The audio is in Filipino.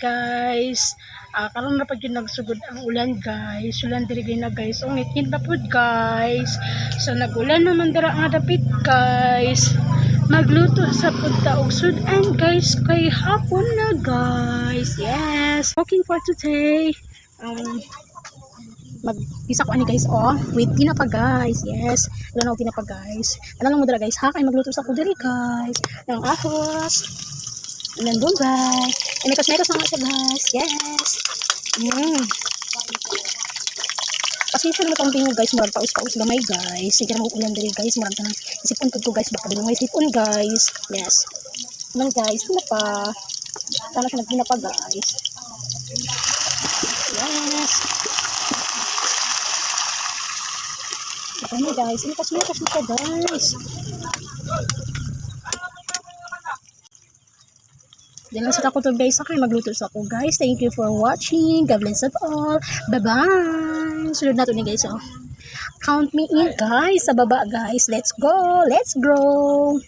guys. Karon na pag yun nagsugod ang ulan guys. Ulan diri na guys. Ungit na pud guys. So nagulan naman dira nga dapit guys. Magluto sa pud ta og sudan guys kay hapon na guys. Yes. Cooking for today. Mag-isa ko ani guys with tinapa guys. Yes. Wala na tinapa guys. Ano lang mo dira guys ha kay magluto sa ko diri guys. Ng ahos. Nandun guys. Mekos-mekos na nga siya guys. Yes. Kasi siya naman itong tingog guys. Marag paus-paus gamay guys. Sige na mag-ulan dali guys. Marag na isipon ko guys. Baka din may isipon guys. Yes. Naman guys. Hina pa. Sana siya naghina pa guys. Yes. Ito na guys. Mekos-mekos na siya guys. Diyan lang sa ako to guys. Sakay magluto sa ako guys. Thank you for watching. God bless us all. Bye-bye. Sunod na to ni guys. Count me in guys. Sa baba guys. Let's go. Let's grow.